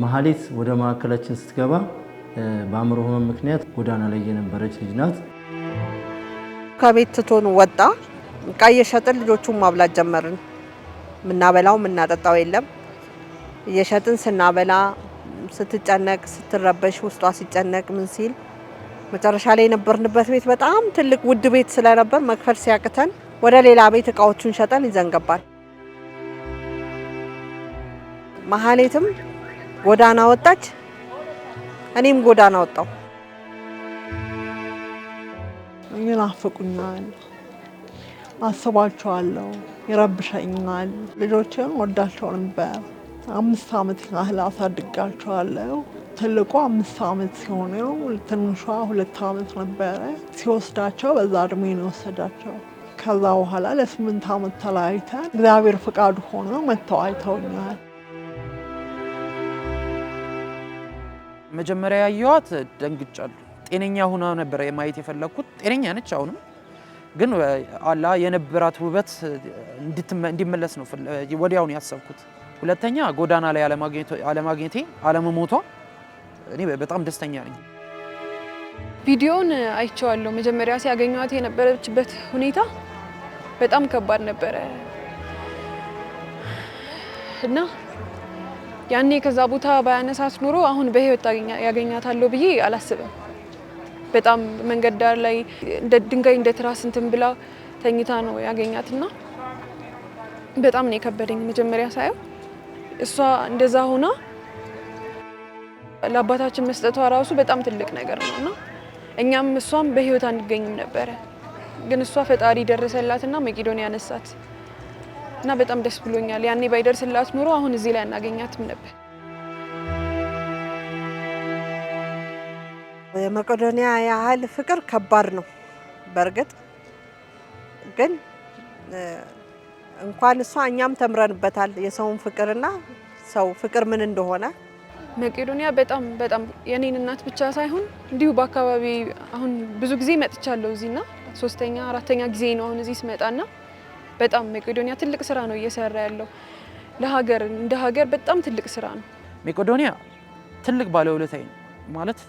መሐሌት ወደ ማዕከላችን ስትገባ በአእምሮ ህመም ምክንያት ጎዳና ላይ የነበረች ልጅ ናት። ከቤት ትቶን ወጣ። ዕቃ እየሸጥን ልጆቹን ማብላት ጀመርን። ምናበላው ምናጠጣው የለም። እየሸጥን ስናበላ ስትጨነቅ ስትረበሽ ውስጧ ሲጨነቅ ምን ሲል መጨረሻ ላይ የነበርንበት ቤት በጣም ትልቅ ውድ ቤት ስለነበር መክፈል ሲያቅተን ወደ ሌላ ቤት ዕቃዎቹን ሸጠን ይዘን ገባን። መሐሌትም ጎዳና ወጣች፣ እኔም ጎዳና ወጣው። ይናፍቁኛል፣ አስባቸዋለሁ፣ ይረብሸኛል። ልጆቼን ወዳቸው ነበር። 5 ዓመት ያህል አሳድጋቸዋለሁ። ትልቁ 5 ዓመት ሲሆነው ትንሿ 2 ዓመት ነበረ። ሲወስዳቸው በዛ እድሜ ነው የወሰዳቸው። ከዛ በኋላ ለ8 ዓመት ተለያይተን እግዚአብሔር ፍቃዱ ሆኖ መጥተው አይተውኛል። መጀመሪያ ያየኋት ደንግጫለሁ። ጤነኛ ሆና ነበር የማየት የፈለኩት። ጤነኛ ነች አሁንም፣ ግን አላ የነበራት ውበት እንዲመለስ ነው ወዲያው ነው ያሰብኩት። ሁለተኛ ጎዳና ላይ አለማግኘቴ አለመሞቷ እኔ በጣም ደስተኛ ነኝ። ቪዲዮውን አይቼዋለሁ። መጀመሪያ ሲያገኟት የነበረችበት ሁኔታ በጣም ከባድ ነበረ እና ያኔ ከዛ ቦታ ባያነሳት ኑሮ አሁን በህይወት ያገኛታለሁ ብዬ አላስብም። በጣም መንገድ ዳር ላይ እንደ ድንጋይ እንደ ትራስ እንትን ብላ ተኝታ ነው ያገኛትና በጣም ነው የከበደኝ መጀመሪያ ሳየው። እሷ እንደዛ ሆና ለአባታችን መስጠቷ ራሱ በጣም ትልቅ ነገር ነውና እኛም እሷም በህይወት አንገኝም ነበረ። ግን እሷ ፈጣሪ ደረሰላትና መቄዶንያ ያነሳት እና በጣም ደስ ብሎኛል። ያኔ ባይደርስላት ኑሮ አሁን እዚህ ላይ እናገኛትም ነበር። የመቄዶንያ ያህል ፍቅር ከባድ ነው። በእርግጥ ግን እንኳን እሷ እኛም ተምረንበታል የሰውን ፍቅርና ሰው ፍቅር ምን እንደሆነ። መቄዶንያ በጣም የኔን እናት ብቻ ሳይሆን እንዲሁ በአካባቢ አሁን ብዙ ጊዜ መጥቻለሁ እዚህና 3ኛ 4ኛ ጊዜ ነው አሁን እዚህ ስመጣና በጣም መቄዶንያ ትልቅ ስራ ነው እየሰራ ያለው ለሀገር እንደ ሀገር በጣም ትልቅ ስራ ነው። መቄዶንያ ትልቅ ባለውለታዬ ነው ማለት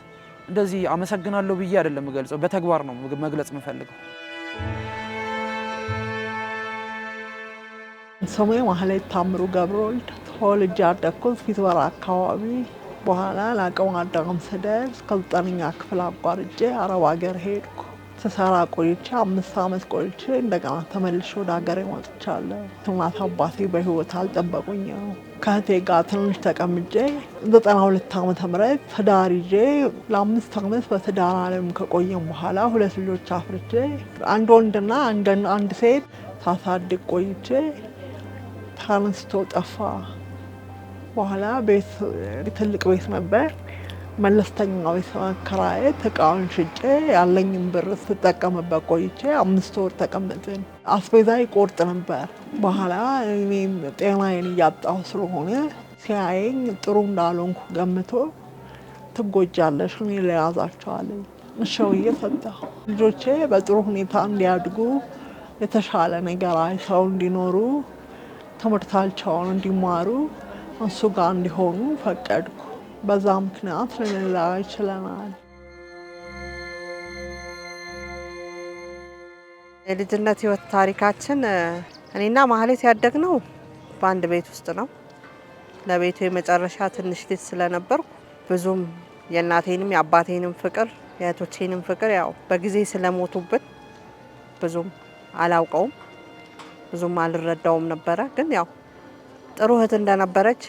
እንደዚህ አመሰግናለሁ ብዬ አይደለም የምገልጸው፣ በተግባር ነው መግለጽ የምፈልገው። ስሜ መሐሌት ታምሩ ገብረወልድ፣ ተወልጄ ያደግኩት ፊትወራ አካባቢ። በኋላ ለአቅመ አዳም ስደርስ ከ9ኛ ክፍል አቋርጬ አረብ ሀገር ሄድኩ። ስሰራ ቆይቼ 5 ዓመት ቆይቼ እንደገና ተመልሼ ወደ ሀገሬ መጥቻለሁ። እናት አባቴ በህይወት አልጠበቁኝም። ከእህቴ ጋር ትንሽ ተቀምጬ 92 ዓመተ ምህረት ትዳር ይዤ ለ5 ዓመት በትዳር ዓለም ከቆየም በኋላ 2 ልጆች አፍርቼ አንድ ወንድና አንድ ሴት ሳሳድግ ቆይቼ ተነስቶ ጠፋ። በኋላ ቤት ትልቅ ቤት ነበር፣ መለስተኛ ቤት መከራየት እቃውን ሽጬ ያለኝን ብር ስጠቀምበት ቆይቼ 5 ወር ተቀመጥን። አስቤዛ ይቆርጥ ነበር። በኋላ እኔም ጤናዬን እያጣሁ ስለሆነ ሲያየኝ ጥሩ እንዳልሆንኩ ገምቶ ትጎጃለሽ እኔ ለያዛቸዋለኝ እሺ ብዬ ሰጠሁ። ልጆቼ በጥሩ ሁኔታ እንዲያድጉ የተሻለ ነገር አይተው እንዲኖሩ ትምህርታቸውን እንዲማሩ እሱ ጋር እንዲሆኑ ፈቀድኩ። በዛ ምክንያት ልንለያይ ችለናል። የልጅነት ህይወት ታሪካችን እኔና መሐሌት ያደግነው በአንድ ቤት ውስጥ ነው። ለቤቱ የመጨረሻ ትንሽ ልጅ ስለነበርኩ ብዙም የእናቴንም የአባቴንም ፍቅር የእህቶቼንም ፍቅር ያው በጊዜ ስለሞቱብን ብዙም አላውቀውም፣ ብዙም አልረዳውም ነበረ። ግን ያው ጥሩ እህት እንደነበረች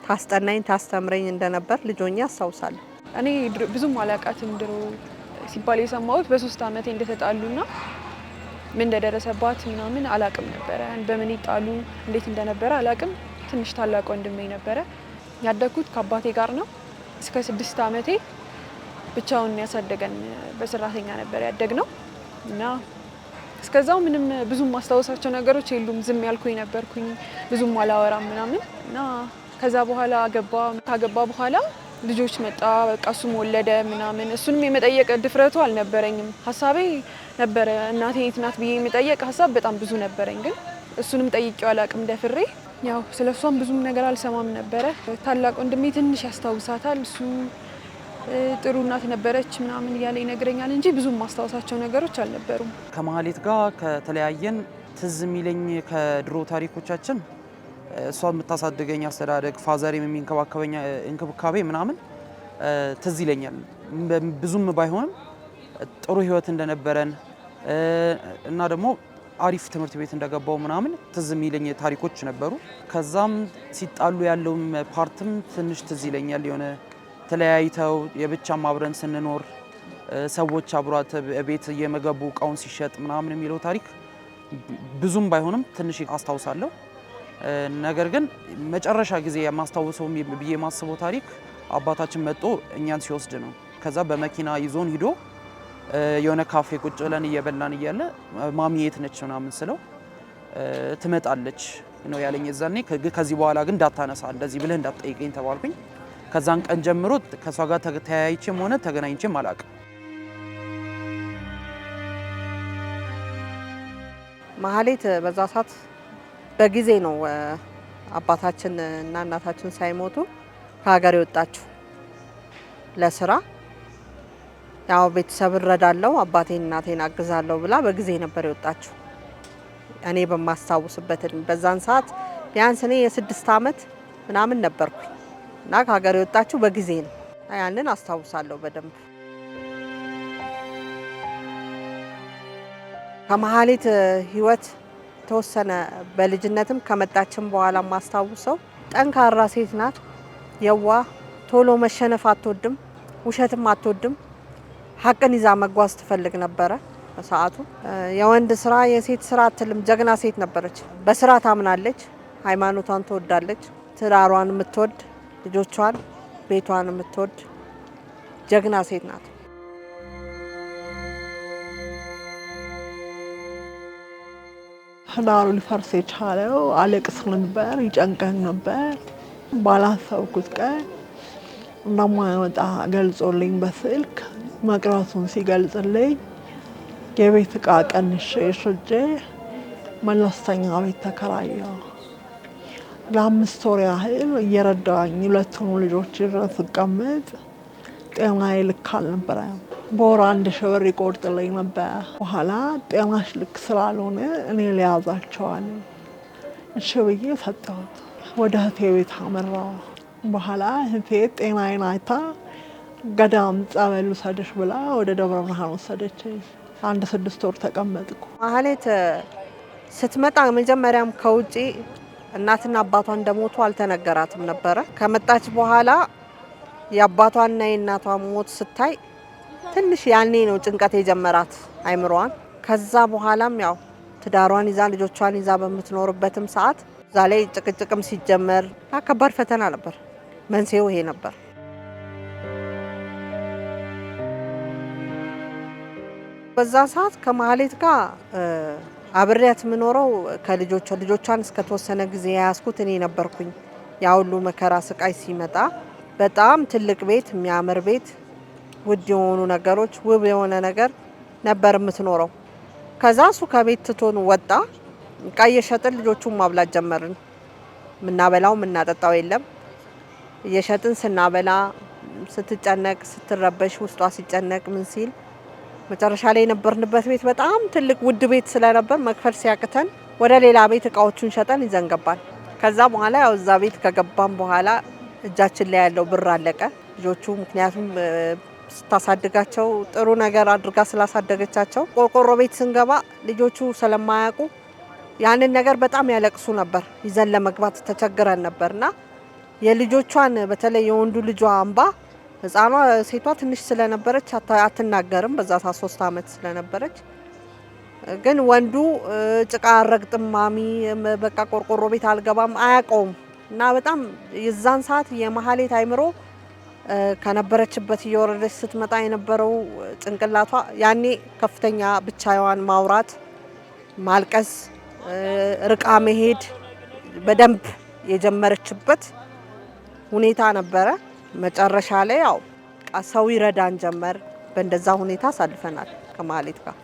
ታስጠናኝ ታስተምረኝ እንደነበር ልጆኛ አስታውሳለሁ። እኔ ብዙም አላቃትም። ድሮ ሲባል የሰማሁት በ3 ዓመቴ እንደተጣሉና ምን እንደደረሰባት ምናምን አላቅም ነበረ። በምን ይጣሉ እንዴት እንደነበረ አላቅም። ትንሽ ታላቅ ወንድሜ ነበረ። ያደግኩት ከአባቴ ጋር ነው። እስከ 6 ዓመቴ ብቻውን ያሳደገን በሰራተኛ ነበር ያደግነው እና እስከዛው ምንም ብዙም ማስታወሳቸው ነገሮች የሉም። ዝም ያልኩኝ ነበርኩኝ፣ ብዙም አላወራም ምናምን እና ከዛ በኋላ ካገባ በኋላ ልጆች መጣ፣ በቃ እሱም ወለደ ምናምን። እሱንም የመጠየቅ ድፍረቱ አልነበረኝም። ሀሳቤ ነበረ እናቴ የት ናት ብዬ የመጠየቅ ሀሳብ በጣም ብዙ ነበረኝ። ግን እሱንም ጠይቄው አላቅም ደፍሬ። ያው ስለሷም ብዙም ነገር አልሰማም ነበረ። ታላቅ ወንድሜ ትንሽ ያስታውሳታል። እሱ ጥሩ እናት ነበረች ምናምን እያለ ይነግረኛል እንጂ ብዙም ማስታወሳቸው ነገሮች አልነበሩም። ከማህሌት ጋር ከተለያየን ትዝ የሚለኝ ከድሮ ታሪኮቻችን እሷ የምታሳድገኝ አስተዳደግ፣ ፋዘር የሚንከባከበኝ እንክብካቤ ምናምን ትዝ ይለኛል። ብዙም ባይሆንም ጥሩ ህይወት እንደነበረን እና ደግሞ አሪፍ ትምህርት ቤት እንደገባው ምናምን ትዝ የሚለኝ ታሪኮች ነበሩ። ከዛም ሲጣሉ ያለው ፓርትም ትንሽ ትዝ ይለኛል። የሆነ ተለያይተው የብቻም አብረን ስንኖር ሰዎች አብሯት ቤት እየመገቡ እቃውን ሲሸጥ ምናምን የሚለው ታሪክ ብዙም ባይሆንም ትንሽ አስታውሳለሁ። ነገር ግን መጨረሻ ጊዜ የማስታውሰው ብዬ የማስበው ታሪክ አባታችን መጥቶ እኛን ሲወስድ ነው። ከዛ በመኪና ይዞን ሂዶ የሆነ ካፌ ቁጭ ብለን እየበላን እያለ ማሚ የት ነች ምናምን ስለው ትመጣለች ነው ያለኝ። እዛኔ ከዚህ በኋላ ግን እንዳታነሳ እንደዚህ ብለህ እንዳትጠይቀኝ ተባልኩኝ። ከዛን ቀን ጀምሮ ከሷ ጋር ተያይቼም ሆነ ተገናኝቼም አላውቅም። ማህሌት በዛ ሰዓት በጊዜ ነው አባታችን እና እናታችን ሳይሞቱ ከሀገር የወጣችው ለስራ። ያው ቤተሰብ እረዳለሁ አባቴን እናቴን አግዛለሁ ብላ በጊዜ ነበር የወጣችው። እኔ በማስታውስበት በዛን ሰዓት ቢያንስ እኔ የ6 ዓመት ምናምን ነበርኩኝ እና ከሀገር የወጣችው በጊዜ ነው። ያንን አስታውሳለሁ በደንብ። ከማህሌት ህይወት ተወሰነ በልጅነትም ከመጣችም በኋላ ማስታውሰው ጠንካራ ሴት ናት። የዋህ ቶሎ መሸነፍ አትወድም፣ ውሸትም አትወድም። ሀቅን ይዛ መጓዝ ትፈልግ ነበረ። በሰዓቱ የወንድ ስራ የሴት ስራ አትልም። ጀግና ሴት ነበረች። በስራ ታምናለች፣ ሃይማኖቷን ትወዳለች፣ ትዳሯን የምትወድ ልጆቿን፣ ቤቷን የምትወድ ጀግና ሴት ናት። ትዳሩ ሊፈርስ የቻለው አለቅስ ነበር፣ ይጨንቀኝ ነበር። ባላሰብኩት ቀን እንደማይወጣ ገልጾልኝ በስልክ መቅረቱን ሲገልጽልኝ የቤት እቃ ቀንሼ ሽጬ መለስተኛ ቤት ተከራየሁ። ለ5 ወር ያህል እየረዳኝ 2 ልጆች ድረስ ስቀመጥ ጤናዬ ልክ አልነበረም። በወር 1000 ብር ይቆርጥልኝ ነበር። በኋላ ጤናሽ ልክ ስላልሆነ እኔ ሊያዛቸዋል እሺ ብዬ ሰጠሁት። ወደ እህቴ ቤት አመራሁ። በኋላ እህቴ ጤናዬን አይታ ገዳም ጸበል ውሰድሽ ብላ ወደ ደብረ ብርሃን ወሰደች። 6 ወር ተቀመጥኩ። ማህሌት ስትመጣ መጀመሪያም ከውጪ እናትና አባቷ እንደሞቱ አልተነገራትም ነበረ። ከመጣች በኋላ የአባቷና የእናቷ ሞት ስታይ ትንሽ ያኔ ነው ጭንቀት የጀመራት አይምሮዋን። ከዛ በኋላም ያው ትዳሯን ይዛ ልጆቿን ይዛ በምትኖርበትም ሰዓት እዛ ላይ ጭቅጭቅም ሲጀመር ከባድ ፈተና ነበር። መንስኤው ይሄ ነበር። በዛ ሰዓት ከማህሌት ጋር አብሬያት የምኖረው ልጆቿን እስከተወሰነ ጊዜ ያያዝኩት እኔ ነበርኩኝ። ያ ሁሉ መከራ ስቃይ ሲመጣ በጣም ትልቅ ቤት፣ የሚያምር ቤት፣ ውድ የሆኑ ነገሮች፣ ውብ የሆነ ነገር ነበር የምትኖረው። ከዛ እሱ ከቤት ትቶን ወጣ። እቃ እየሸጥን ልጆቹን ማብላት ጀመርን። ምናበላው ምናጠጣው የለም። እየሸጥን ስናበላ ስትጨነቅ ስትረበሽ ውስጧ ሲጨነቅ ምን ሲል መጨረሻ ላይ የነበርንበት ቤት በጣም ትልቅ ውድ ቤት ስለነበር መክፈል ሲያቅተን ወደ ሌላ ቤት እቃዎቹን ሸጠን ይዘን ገባን። ከዛ በኋላ ያው እዛ ቤት ከገባን በኋላ እጃችን ላይ ያለው ብር አለቀ። ልጆቹ ምክንያቱም ስታሳድጋቸው ጥሩ ነገር አድርጋ ስላሳደገቻቸው ቆርቆሮ ቤት ስንገባ ልጆቹ ስለማያውቁ ያንን ነገር በጣም ያለቅሱ ነበር። ይዘን ለመግባት ተቸግረን ነበርና የልጆቿን በተለይ የወንዱ ልጇ እንባ ህፃኗ ሴቷ ትንሽ ስለነበረች አትናገርም። በዛ 3 ዓመት ስለነበረች ግን ወንዱ ጭቃ አረግጥም ማሚ በቃ ቆርቆሮ ቤት አልገባም አያውቀውም። እና በጣም የዛን ሰዓት የማህሌት አይምሮ ከነበረችበት እየወረደች ስትመጣ የነበረው ጭንቅላቷ ያኔ ከፍተኛ ብቻዋን ማውራት፣ ማልቀስ፣ ርቃ መሄድ በደንብ የጀመረችበት ሁኔታ ነበረ። መጨረሻ ላይ ያው ሰው ይረዳን ጀመር። በእንደዛ ሁኔታ አሳልፈናል ከማህሌት ጋር።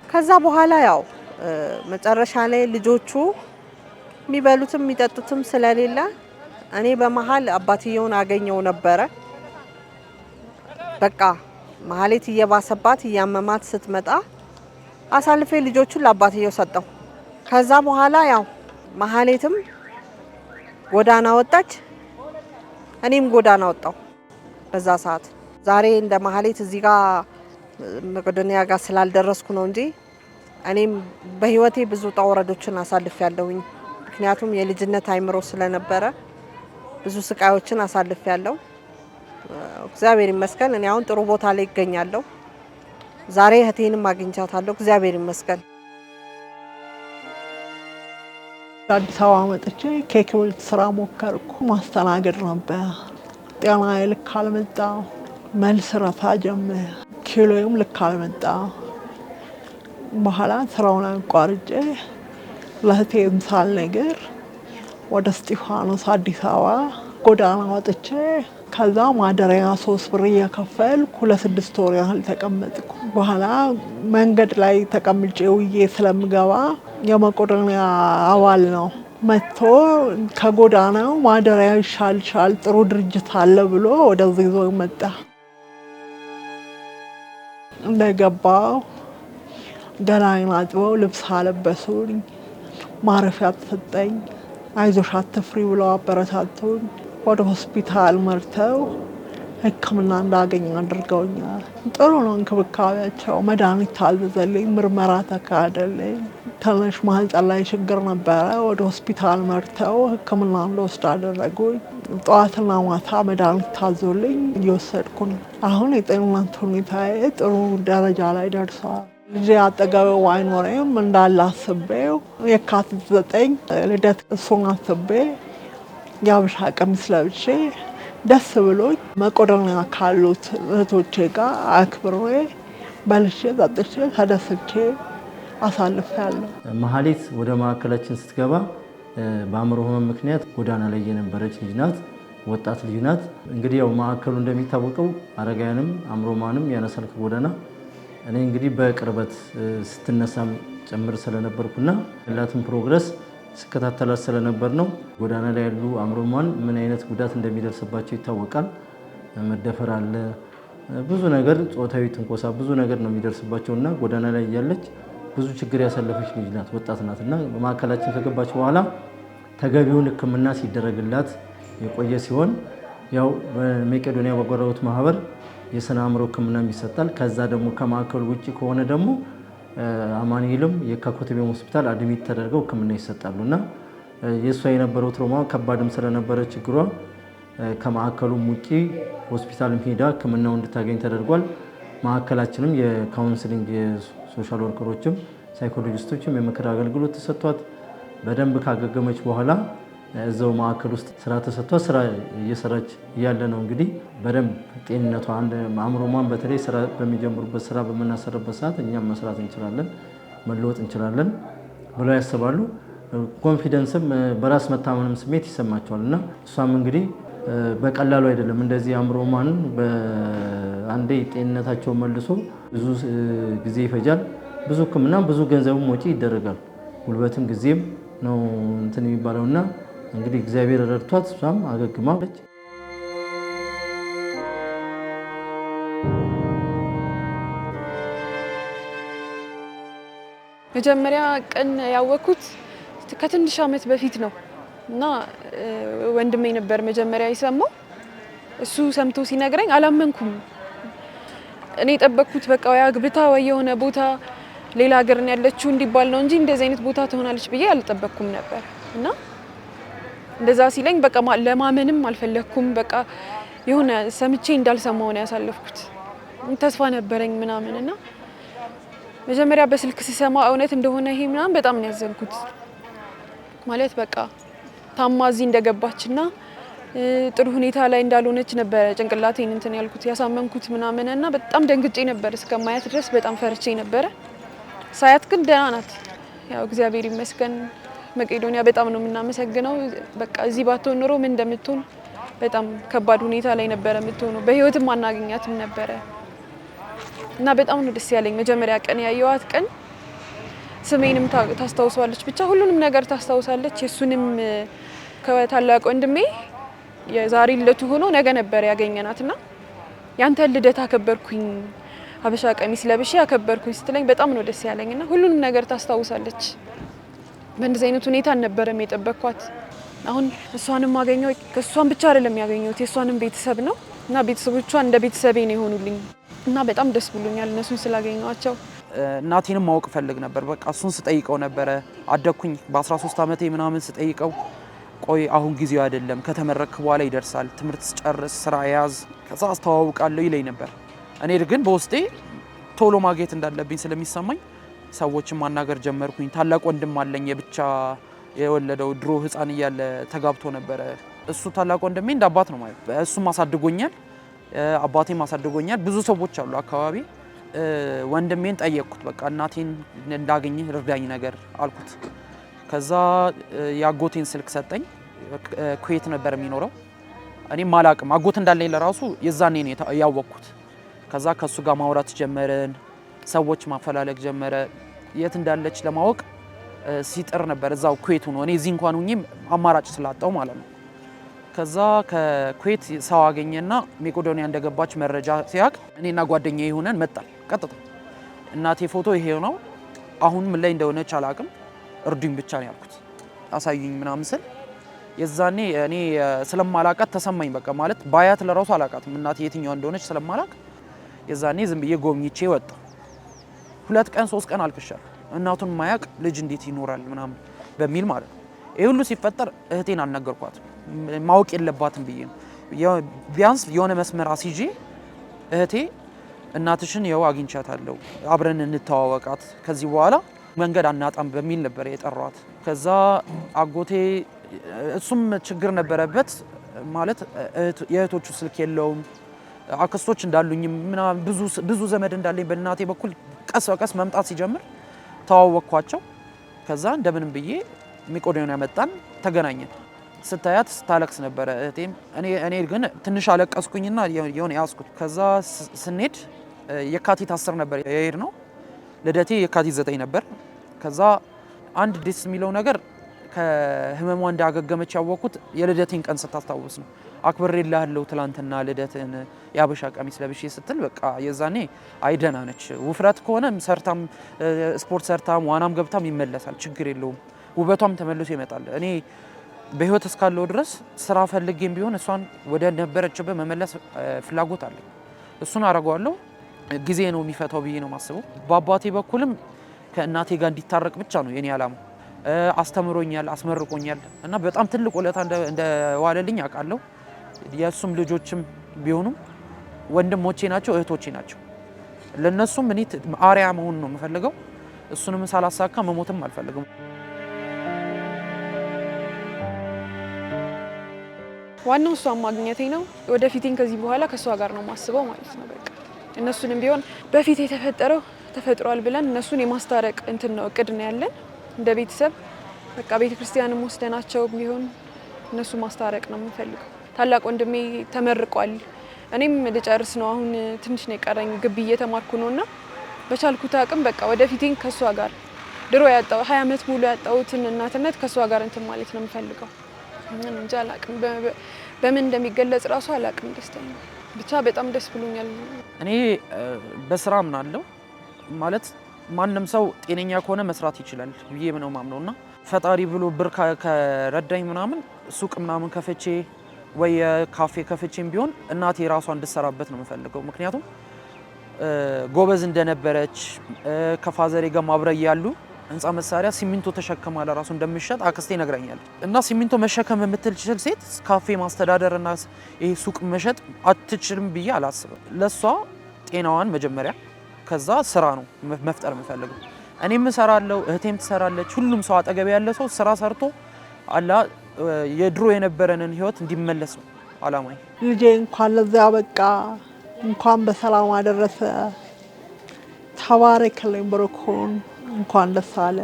ከዛ በኋላ ያው መጨረሻ ላይ ልጆቹ የሚበሉትም የሚጠጡትም ስለሌለ እኔ በመሃል አባትየውን አገኘው ነበረ። በቃ ማህሌት እየባሰባት እያመማት ስትመጣ አሳልፌ ልጆቹን ለአባትየው ሰጠው። ከዛ በኋላ ያው ማህሌትም ጎዳና ወጣች፣ እኔም ጎዳና ወጣው በዛ ሰዓት። ዛሬ እንደ ማህሌት እዚህ ጋር መቄዶንያ ጋር ስላልደረስኩ ነው እንጂ እኔም በህይወቴ ብዙ ውጣ ውረዶችን አሳልፌያለሁኝ። ምክንያቱም የልጅነት አይምሮ ስለነበረ ብዙ ስቃዮችን አሳልፌያለሁ። እግዚአብሔር ይመስገን እኔ አሁን ጥሩ ቦታ ላይ እገኛለሁ። ዛሬ እህቴንም አግኝቻታለሁ። እግዚአብሔር ይመስገን። አዲስ አበባ መጥቼ ኬክ ቤት ስራ ሞከርኩ። ማስተናገድ ነበር። ጤናዬ ልክ አልመጣም። መልስ ረፋ ጀመረ። ኪሎዬም ልክ አልመጣም። በኋላ ስራውን አቋርጬ ለእህቴም ሳልነግር ወደ እስጢፋኖስ አዲስ አበባ ጎዳና ወጥቼ ከዛ ማደሪያ 3 ብር እየከፈልኩ ለ6 ወር ያህል ተቀመጥኩ። በኋላ መንገድ ላይ ተቀምጬ ውዬ ስለምገባ የመቄዶንያ አባል ነው መጥቶ ከጎዳናው ማደሪያ ይሻልሻል ጥሩ ድርጅት አለ ብሎ ወደዚህ ይዞ መጣ። እንደገባው ገላዬን አጥበው ልብስ አለበሱኝ። ማረፊያ ተሰጠኝ። አይዞሽ አትፍሪ ብለው አበረታቱኝ። ወደ ሆስፒታል መርተው ሕክምና እንዳገኝ አድርገውኛል። ጥሩ ነው እንክብካቤያቸው። መድኃኒት ታዘዘልኝ፣ ምርመራ ተካሄደልኝ። ትንሽ ማህፀን ላይ ችግር ነበረ። ወደ ሆስፒታል መርተው ሕክምና እንደወስድ አደረጉኝ። ጠዋትና ማታ መድኃኒት ታዞልኝ እየወሰድኩ ነው። አሁን የጤንነት ሁኔታዬ ጥሩ ደረጃ ላይ ደርሷል። ልጄ አጠገቤው ባይኖረም እንዳለ አስቤው የካቲት 9 ልደት እሱን አስቤ የሀበሻ ቀሚስ ለብሼ ደስ ብሎኝ መቄዶንያ ካሉት እህቶቼ ጋር አክብሬ በልቼ ጠጥቼ ተደስቼ አሳልፌያለሁ። ማህሌት ወደ ማዕከላችን ስትገባ በአእምሮ ህመም ምክንያት ጎዳና ላይ የነበረች ልጅ ናት። ወጣት ልጅ ናት። እንግዲህ ያው ማዕከሉ እንደሚታወቀው አረጋውያንም አእምሮማንም ያነሳል ከጎዳና። እኔ እንግዲህ በቅርበት ስትነሳም ጭምር ስለነበርኩና ያላትን ፕሮግረስ ስከታተላት ስለነበር ነው። ጎዳና ላይ ያሉ አእምሮማን ምን አይነት ጉዳት እንደሚደርስባቸው ይታወቃል። መደፈር አለ፣ ብዙ ነገር፣ ጾታዊ ትንኮሳ፣ ብዙ ነገር ነው የሚደርስባቸውና ጎዳና ላይ ያለች ብዙ ችግር ያሳለፈች ልጅ ናት፣ ወጣት ናት እና በማዕከላችን ከገባች በኋላ ተገቢውን ሕክምና ሲደረግላት የቆየ ሲሆን ያው በመቄዶንያ በጎ አድራጎት ማህበር የስነ አእምሮ ሕክምና ይሰጣል። ከዛ ደግሞ ከማዕከሉ ውጪ ከሆነ ደግሞ አማኑኤልም የካ ኮተቤ ሆስፒታል አድሚት ተደርገው ሕክምና ይሰጣሉና የሷ የነበረው ትሮማ ከባድም ስለነበረ ችግሯ ከማዕከሉም ውጪ ሆስፒታልም ሄዳ ሕክምናው እንድታገኝ ተደርጓል። ማዕከላችንም የካውንስሊንግ የሶሻል ወርከሮችም ሳይኮሎጂስቶችም የምክር አገልግሎት ተሰጥቷት በደንብ ካገገመች በኋላ እዛው ማዕከል ውስጥ ስራ ተሰጥቷት ስራ እየሰራች እያለ ነው እንግዲህ በደንብ ጤንነቷ አእምሮማን በተለይ ስራ በሚጀምሩበት ስራ በምናሰራበት ሰዓት እኛም መስራት እንችላለን፣ መለወጥ እንችላለን ብለው ያስባሉ። ኮንፊደንስም በራስ መታመንም ስሜት ይሰማቸዋል እና እሷም እንግዲህ በቀላሉ አይደለም እንደዚህ አእምሮማን በአንዴ ጤንነታቸው መልሶ ብዙ ጊዜ ይፈጃል። ብዙ ሕክምና ብዙ ገንዘብም ወጪ ይደረጋል። ጉልበትም ጊዜም ነው እንትን የሚባለውና እንግዲህ እግዚአብሔር ረድቷት እሷም አገግማለች። መጀመሪያ ቀን ያወቅኩት ከትንሽ ዓመት በፊት ነው እና ወንድሜ ነበር መጀመሪያ የሰማው። እሱ ሰምቶ ሲነግረኝ አላመንኩም። እኔ የጠበቅኩት በቃ ያግብታ ወይ የሆነ ቦታ ሌላ ሀገር ነው ያለችው እንዲባል ነው እንጂ እንደዚህ አይነት ቦታ ትሆናለች ብዬ አልጠበቅኩም ነበር እና እንደዛ ሲለኝ በቃ ለማመንም አልፈለኩም። በቃ የሆነ ሰምቼ እንዳልሰማው ነው ያሳለፍኩት። ተስፋ ነበረኝ ምናምን እና መጀመሪያ በስልክ ሲሰማ እውነት እንደሆነ ይሄ ምናምን በጣም ነው ያዘንኩት። ማለት በቃ ታማ እዚህ እንደገባችና ጥሩ ሁኔታ ላይ እንዳልሆነች ነበር ጭንቅላቴን እንትን ያልኩት ያሳመንኩት ምናምን እና በጣም ደንግጬ ነበር እስከማያት ድረስ በጣም ፈርቼ ነበር። ሳያት ግን ደህና ናት። ያው እግዚአብሔር ይመስገን። መቄዶንያ በጣም ነው የምናመሰግነው። በቃ እዚህ ባትሆን ኖሮ ምን እንደምትሆን በጣም ከባድ ሁኔታ ላይ ነበር የምትሆነው። በህይወትም አናገኛትም ነበር እና በጣም ነው ደስ ያለኝ መጀመሪያ ቀን ያየዋት ቀን። ስሜንም ታስታውሳለች። ብቻ ሁሉንም ነገር ታስታውሳለች። የሱንም ከታላቅ ወንድሜ የዛሬ ልደቱ ሆኖ ነገ ነበር ያገኘናትና ያንተ ልደት አከበርኩኝ ሀበሻ ቀሚስ ለብሼ አከበርኩኝ ስትለኝ በጣም ነው ደስ ያለኝና ሁሉንም ነገር ታስታውሳለች። በእንደዚህ አይነት ሁኔታ አልነበረም የጠበቅኳት። አሁን እሷንም አገኘው ከሷን ብቻ አይደለም ያገኘሁት የሷንም ቤተሰብ ነው እና ቤተሰቦቿ እንደ ቤተሰቤ ነው የሆኑልኝ እና በጣም ደስ ብሎኛል እነሱን ስላገኘኋቸው። እናቴንም ማወቅ ፈልግ ነበር። በቃ እሱን ስጠይቀው ነበረ አደኩኝ በ13 ዓመቴ ምናምን ስጠይቀው ቆይ አሁን ጊዜው አይደለም ከተመረክ በኋላ ይደርሳል ትምህርት ጨርስ ስራ ያዝ ከዛ አስተዋውቃለሁ ይለኝ ነበር። እኔ ግን በውስጤ ቶሎ ማግኘት እንዳለብኝ ስለሚሰማኝ ሰዎችን ማናገር ጀመርኩኝ። ታላቅ ወንድም አለኝ የብቻ የወለደው ድሮ ህፃን እያለ ተጋብቶ ነበረ። እሱ ታላቅ ወንድሜ እንደ አባት ነው ማለት እሱም አሳድጎኛል አባቴም አሳድጎኛል። ብዙ ሰዎች አሉ አካባቢ። ወንድሜን ጠየቅኩት በቃ እናቴን እንዳገኝ እርዳኝ ነገር አልኩት። ከዛ ያጎቴን ስልክ ሰጠኝ። ኩዌት ነበር የሚኖረው። እኔም ማላቅም አጎት እንዳለኝ ለራሱ የዛኔ ነው ያወቅኩት። ከዛ ከሱ ጋር ማውራት ጀመርን። ሰዎች ማፈላለግ ጀመረ። የት እንዳለች ለማወቅ ሲጥር ነበር እዛው ኩዌት ሆኖ እኔ እዚህ እንኳን ሁኜ አማራጭ ስላጣው ማለት ነው። ከዛ ከኩዌት ሰው አገኘና መቄዶንያ እንደገባች መረጃ ሲያቅ እኔና ጓደኛዬ ሆነን መጣል ቀጥታ እናቴ ፎቶ ይሄ ነው አሁን ምን ላይ እንደሆነች አላቅም እርዱኝ ብቻ ነው ያልኩት። አሳዩኝ ምናምን ስል የዛኔ እኔ ስለማላቃት ተሰማኝ። በቃ ማለት ባያት ለራሱ አላቃትም እናቴ የትኛው እንደሆነች ስለማላቅ የዛኔ ዝም ብዬ ጎብኝቼ ወጣሁ። 2 ቀን 3 ቀን አልቅሻለሁ። እናቱን ማያቅ ልጅ እንዴት ይኖራል ምናምን በሚል ማለት ነው። ይሄ ሁሉ ሲፈጠር እህቴን አልነገርኳትም ማወቅ የለባትም ብዬ ነው። ቢያንስ የሆነ መስመር አስይዤ እህቴ እናትሽን ያው አግኝቻታለሁ አብረን እንተዋወቃት ከዚህ በኋላ መንገድ አናጣም በሚል ነበር የጠራዋት። ከዛ አጎቴ እሱም ችግር ነበረበት ማለት የእህቶቹ ስልክ የለውም አክስቶች እንዳሉኝም ምናምን ብዙ ዘመድ እንዳለኝ በእናቴ በኩል ቀስ በቀስ መምጣት ሲጀምር ተዋወቅኳቸው። ከዛ እንደምንም ብዬ መቄዶንያ መጣን ተገናኘን። ስታያት ስታለቅስ ነበረ እህቴም እኔ ግን ትንሽ አለቀስኩኝና የሆነ ያስኩት። ከዛ ስንሄድ የካቲት 10 ነበር የሄድ ነው። ልደቴ የካቲት 9 ነበር። ከዛ አንድ ደስ የሚለው ነገር ከህመሟ እንዳገገመች ያወቅኩት የልደቴን ቀን ስታስታውስ ነው። አክብሬልሃለሁ ትላንትና ልደትን የሀበሻ ቀሚስ ለብሼ ስትል በቃ የዛኔ አይደና ነች። ውፍረት ከሆነ ሰርታም ስፖርት ሰርታም ዋናም ገብታም ይመለሳል ችግር የለውም ውበቷም ተመልሶ ይመጣል። እኔ በህይወት እስካለው ድረስ ስራ ፈልጌም ቢሆን እሷን ወደ ነበረችበት መመለስ ፍላጎት አለኝ። እሱን አደርገዋለሁ። ጊዜ ነው የሚፈታው ብዬ ነው ማስበው። በአባቴ በኩልም ከእናቴ ጋር እንዲታረቅ ብቻ ነው የኔ ዓላማ። አስተምሮኛል አስመርቆኛል እና በጣም ትልቅ ውለታ እንደዋለልኝ አውቃለሁ። የእሱም ልጆችም ቢሆኑም ወንድሞቼ ናቸው እህቶቼ ናቸው። ለነሱም እኔ አርአያ መሆን ነው የምፈልገው። እሱንም ሳላሳካ መሞትም አልፈልግም። ዋናው እሷን ማግኘቴ ነው። ወደፊቴን ከዚህ በኋላ ከሷ ጋር ነው ማስበው ማለት ነው። በቃ እነሱንም ቢሆን በፊት የተፈጠረው ተፈጥሯል ብለን እነሱን የማስታረቅ እንትን ነው እቅድ ነው ያለን እንደ ቤተሰብ። በቃ ቤተክርስቲያንም ወስደናቸው ቢሆን እነሱ ማስታረቅ ነው የምፈልገው። ታላቅ ወንድሜ ተመርቋል። እኔም ልጨርስ ነው አሁን ትንሽ ነው የቀረኝ ግቢ እየተማርኩ ነውና በቻልኩት አቅም በቃ ወደፊቴን ከሷ ጋር ድሮ ያጣው 20 ዓመት ሙሉ ያጣውትን እናትነት ከሷ ጋር እንትን ማለት ነው የምፈልገው። እንጃ አላቅም በምን እንደሚገለጽ ራሱ አላቅም። ደስተኛ ብቻ በጣም ደስ ብሎኛል። እኔ በስራ ምናለው ማለት ማንም ሰው ጤነኛ ከሆነ መስራት ይችላል ብዬ ነው ማምነውና ፈጣሪ ብሎ ብር ከረዳኝ ምናምን ሱቅ ምናምን ከፈቼ ወይ ካፌ ከፈቼም ቢሆን እናቴ ራሷ እንድትሰራበት ነው የምፈልገው። ምክንያቱም ጎበዝ እንደነበረች ከፋዘሬ ጋር ማብረይ ያሉ ህንፃ መሳሪያ ሲሚንቶ ተሸክማ ለራሱ እንደምትሸጥ አክስቴ ነግራኛለች። እና ሲሚንቶ መሸከም የምትችል ሴት ካፌ ማስተዳደር እና ይሄ ሱቅ መሸጥ አትችልም ብዬ አላስብም። ለሷ ጤናዋን መጀመሪያ ከዛ ስራ ነው መፍጠር የምፈልገው። እኔም እሰራለሁ እህቴም ትሰራለች። ሁሉም ሰው አጠገብ ያለ ሰው ስራ ሰርቶ አላ የድሮ የነበረንን ህይወት እንዲመለስ ነው አላማዬ። ልጄ እንኳን ለዚያ በቃ እንኳን በሰላም አደረሰ። ተባረክልኝ ብሩክሁን እንኳን ደስ አለ።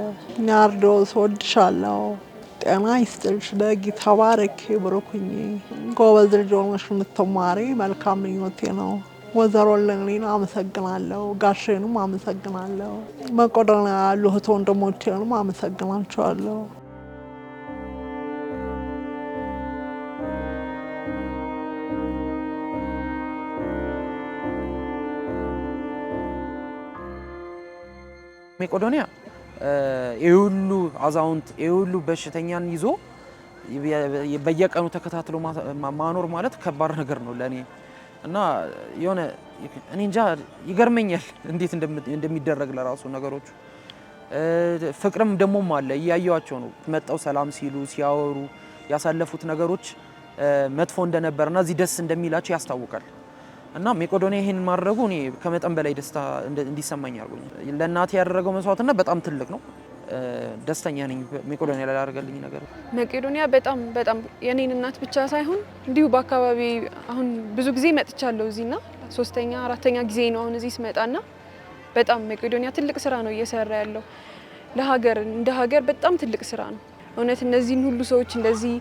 ናርዶስ ወድሻለሁ። ጤና ይስጥልሽ ደጊ ተባረክ ብሩክኝ። ጎበዝ ልጅ ሆነሽ የምትማሪ መልካም ምኞቴ ነው። ወይዘሮ ለኔን አመሰግናለሁ። ጋሼንም አመሰግናለሁ። መቄዶንያ ያሉ እህት ወንድሞቼንም አመሰግናቸዋለሁ። መቄዶንያ የሁሉ አዛውንት የሁሉ በሽተኛን ይዞ በየቀኑ ተከታትሎ ማኖር ማለት ከባድ ነገር ነው ለኔ እና የሆነ እኔ እንጃ ይገርመኛል እንዴት እንደሚደረግ ለራሱ ነገሮቹ ፍቅርም ደሞም አለ እያያቸው ነው መጣው ሰላም ሲሉ ሲያወሩ ያሳለፉት ነገሮች መጥፎ እንደነበርና እዚህ ደስ እንደሚላቸው ያስታውቃል እና መቄዶንያ ይሄን ማድረጉ እኔ ከመጠን በላይ ደስታ እንዲሰማኝ አድርጎኛል። ለእናቴ ያደረገው መስዋዕትነት በጣም ትልቅ ነው። ደስተኛ ነኝ መቄዶንያ ላይ ያደረገልኝ ነገር። መቄዶንያ በጣም የኔን እናት ብቻ ሳይሆን እንዲሁ በአካባቢ አሁን ብዙ ጊዜ መጥቻለሁ እዚህና 3ኛ 4ኛ ጊዜ ነው አሁን እዚህ ስመጣና በጣም መቄዶንያ ትልቅ ስራ ነው እየሰራ ያለው ለሀገር እንደ ሀገር በጣም ትልቅ ስራ ነው። እውነት እነዚህን ሁሉ ሰዎች እንደዚህ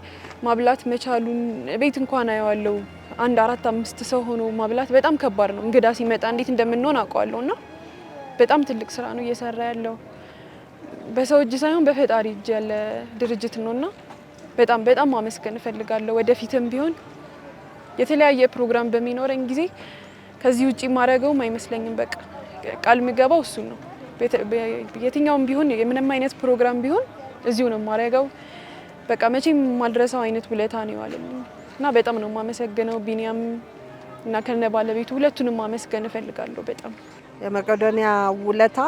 ማብላት መቻሉን ቤት እንኳን አየዋለሁ 1 4 5 ሰው ሆኖ ማብላት በጣም ከባድ ነው። እንግዳ ሲመጣ እንዴት እንደምንሆን አውቀዋለሁና በጣም ትልቅ ስራ ነው እየሰራ ያለው። በሰው እጅ ሳይሆን በፈጣሪ እጅ ያለ ድርጅት ነውና በጣም ማመስገን እፈልጋለሁ። ወደፊትም ቢሆን የተለያየ ፕሮግራም በሚኖረን ጊዜ ከዚህ ውጪ ማረገውም አይመስለኝም። በቃ ቃል ምገባው እሱ ነው። የትኛውም ቢሆን ምንም አይነት ፕሮግራም ቢሆን እዚሁ ነው ማረገው። በቃ መቼም ማልረሳው አይነት ውለታ ነው ያለልኝ እና በጣም ነው ማመሰግነው ቢኒያም እና ከነ ባለቤቱ ሁለቱንም ማመስገን እፈልጋለሁ። በጣም የመቄዶንያ ውለታ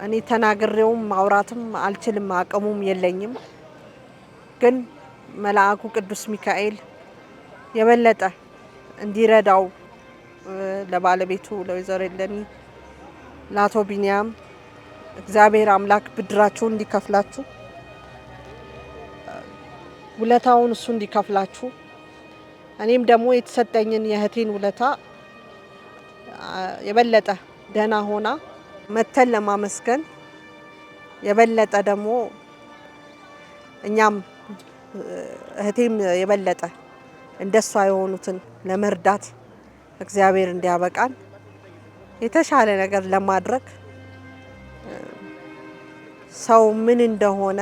እኔ ተናግሬውም ማውራትም አልችልም አቅሙም የለኝም። ግን መልአኩ ቅዱስ ሚካኤል የበለጠ እንዲረዳው ለባለቤቱ ለወይዘሮ ለኔ ለአቶ ቢኒያም እግዚአብሔር አምላክ ብድራችሁን እንዲከፍላችሁ ውለታውን እሱ እንዲከፍላችሁ እኔም ደግሞ የተሰጠኝን የእህቴን ውለታ የበለጠ ደህና ሆና መተን ለማመስገን የበለጠ ደግሞ እኛም እህቴም የበለጠ እንደሷ የሆኑትን ለመርዳት እግዚአብሔር እንዲያበቃን የተሻለ ነገር ለማድረግ ሰው ምን እንደሆነ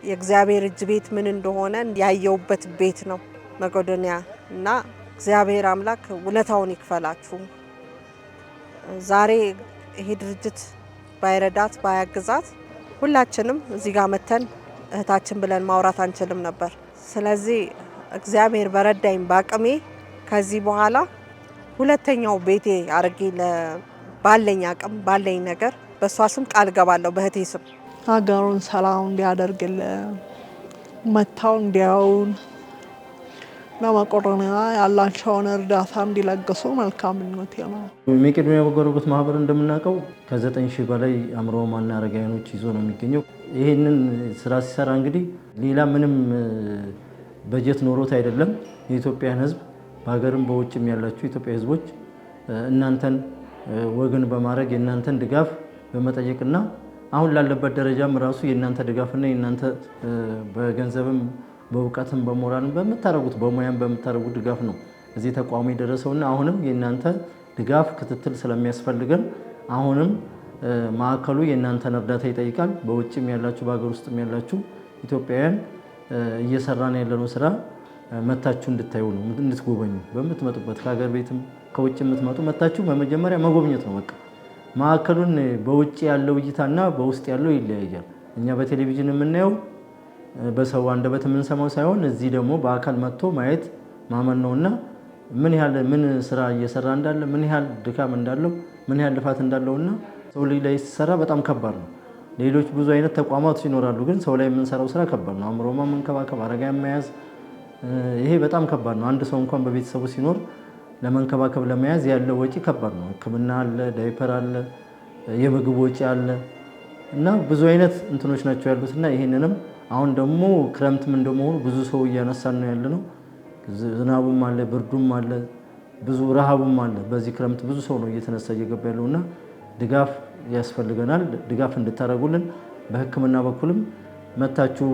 የእግዚአብሔር እጅ ቤት ምን እንደሆነ እንዲያየውበት ቤት ነው መቄዶንያ እና እግዚአብሔር አምላክ ውለታውን ይክፈላችሁ። ዛሬ ይሄ ድርጅት ባይረዳት ባያግዛት ሁላችንም እዚህ ጋር መተን እህታችን ብለን ማውራት አንችልም ነበር። ስለዚህ እግዚአብሔር በረዳኝ ባቅሜ ከዚህ በኋላ ሁለተኛው ቤቴ አርጌ ባለኝ አቅም ባለኝ ነገር በሷ ስም ቃል ገባለሁ በእህቴ ስም ሀገሩን ሰላም እንዲያደርግልን መታው እንዲያውን ለመቄዶንያ ያላቸውን እርዳታ እንዲለግሱ መልካም ምኞቴ ነው። መቄዶንያ በጎ አድራጎት ማህበር እንደምናውቀው ከ9000 በላይ አእምሮ ህሙማንና አረጋውያኖች ይዞ ነው የሚገኘው። ይሄንን ስራ ሲሰራ እንግዲህ ሌላ ምንም በጀት ኖሮት አይደለም። የኢትዮጵያን ህዝብ በሀገርም በውጭም ያላችሁ ኢትዮጵያ ህዝቦች እናንተን ወገን በማድረግ የእናንተን ድጋፍ በመጠየቅና አሁን ላለበት ደረጃም ራሱ የእናንተ ድጋፍና የእናንተ በገንዘብም በእውቀትም በሞራልም በመታረጉት በሙያም በመታረጉት ድጋፍ ነው እዚህ ተቋሙ የደረሰውና አሁንም የእናንተ ድጋፍ ክትትል ስለሚያስፈልገን አሁንም ማዕከሉ የእናንተን እርዳታ ይጠይቃል። በውጭም ያላችሁ በሀገር ውስጥም ያላችሁ ኢትዮጵያውያን እየሰራን ያለነው ስራ መታችሁ እንድታዩ ነው እንድትጎበኙ በመትመጡበት ከሀገር ቤትም ከውጭ የምትመጡ መታችሁ በመጀመሪያ መጎብኘት ነው። በቃ ማዕከሉን በውጭ ያለው እይታና በውስጥ ያለው ይለያያል። እኛ በቴሌቪዥን የምናየው በሰው አንደበት የምንሰማው ሳይሆን እዚህ ደግሞ በአካል መጥቶ ማየት ማመን ነውና ምን ያህል ምን ስራ እየሰራ እንዳለ ምን ያህል ድካም እንዳለው ምን ያህል ልፋት እንዳለውና ሰው ላይ ሲሰራ በጣም ከባድ ነው። ሌሎች ብዙ አይነት ተቋማት ይኖራሉ፣ ግን ሰው ላይ የምንሰራው ስራ ከባድ ነው። አእምሮ መንከባከብ፣ አረጋውያን መያዝ ይሄ በጣም ከባድ ነው። አንድ ሰው እንኳን በቤተሰቡ ሲኖር ለመንከባከብ ለመያዝ ያለው ወጪ ከባድ ነው። ሕክምና አለ፣ ዳይፐር አለ፣ የምግብ ወጪ አለ እና ብዙ አይነት እንትኖች ናቸው ያሉትና ይሄንንም አሁን ደግሞ ክረምትም እንደመሆኑ ብዙ ሰው እያነሳን ነው ያለነው። ዝናቡም አለ፣ ብርዱም አለ፣ ብዙ ረሃቡም አለ። በዚህ ክረምት ብዙ ሰው ነው እየተነሳ እየገባ ያለውና ድጋፍ ያስፈልገናል። ድጋፍ እንድታደርጉልን በሕክምና በኩልም መታችሁ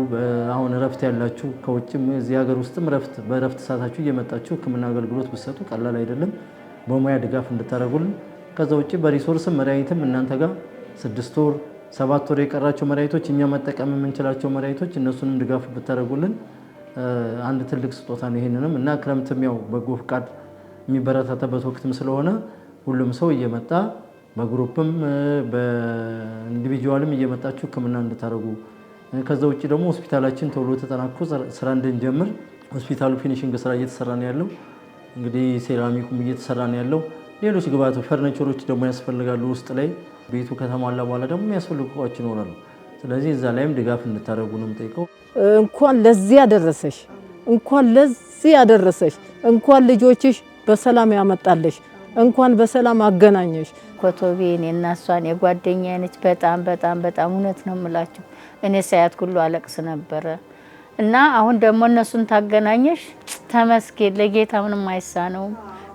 አሁን ረፍት ያላችሁ ከውጭም እዚህ ሀገር ውስጥም በረፍት ሰዓታችሁ እየመጣችሁ ሕክምና አገልግሎት ብትሰጡ ቀላል አይደለም። በሙያ ድጋፍ እንድታደርጉልን ከዛ ውጭ በሪሶርስም መድኃኒትም እናንተ ጋር 6 ወር 7 ወር የቀራቸው መድኃኒቶች እኛ መጠቀም የምንችላቸው መድኃኒቶች እነሱንም ድጋፍ ብታደርጉልን አንድ ትልቅ ስጦታ ነው። ይሄንንም እና ክረምትም ያው በጎ ፍቃድ የሚበረታታበት ወቅትም ስለሆነ ሁሉም ሰው እየመጣ በግሩፕም በኢንዲቪጁዋልም እየመጣችሁ ሕክምና እንድታደርጉ ከዛ ውጭ ደግሞ ሆስፒታላችን ቶሎ ተጠናክሮ ስራ እንድንጀምር ሆስፒታሉ ፊኒሺንግ ስራ እየተሰራ ነው ያለው። እንግዲህ ሴራሚኩም እየተሰራ ነው ያለው። ሌሎች ግብአቶች ፈርኒቸሮች ደግሞ ያስፈልጋሉ። ውስጥ ላይ ቤቱ ከተሟላ በኋላ ደግሞ የሚያስፈልጉ እቃዎች ይኖራሉ። ስለዚህ እዛ ላይም ድጋፍ እንድታደርጉ ነው የምጠይቀው። እንኳን ለዚህ ያደረሰሽ፣ እንኳን ለዚህ ያደረሰሽ፣ እንኳን ልጆችሽ በሰላም ያመጣለሽ፣ እንኳን በሰላም አገናኘሽ። ኮቶቤ እኔና እሷን የጓደኛዬ ነች። በጣም በጣም በጣም እውነት ነው የምላችሁ እኔ ሳያት ሁሉ አለቅስ ነበረ እና አሁን ደግሞ እነሱን ታገናኘሽ ተመስገን። ለጌታ ምንም አይሳነውም።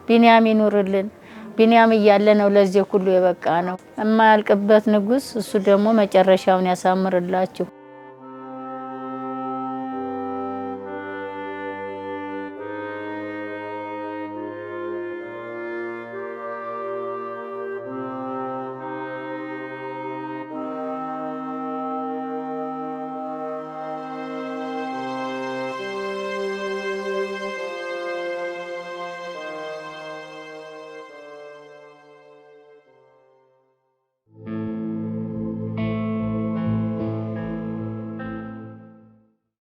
ቢንያም ይኑርልን። ቢንያም እያለ ነው ለዚህ ሁሉ የበቃ ነው። የማያልቅበት ንጉስ እሱ ደግሞ መጨረሻውን ያሳምርላችሁ።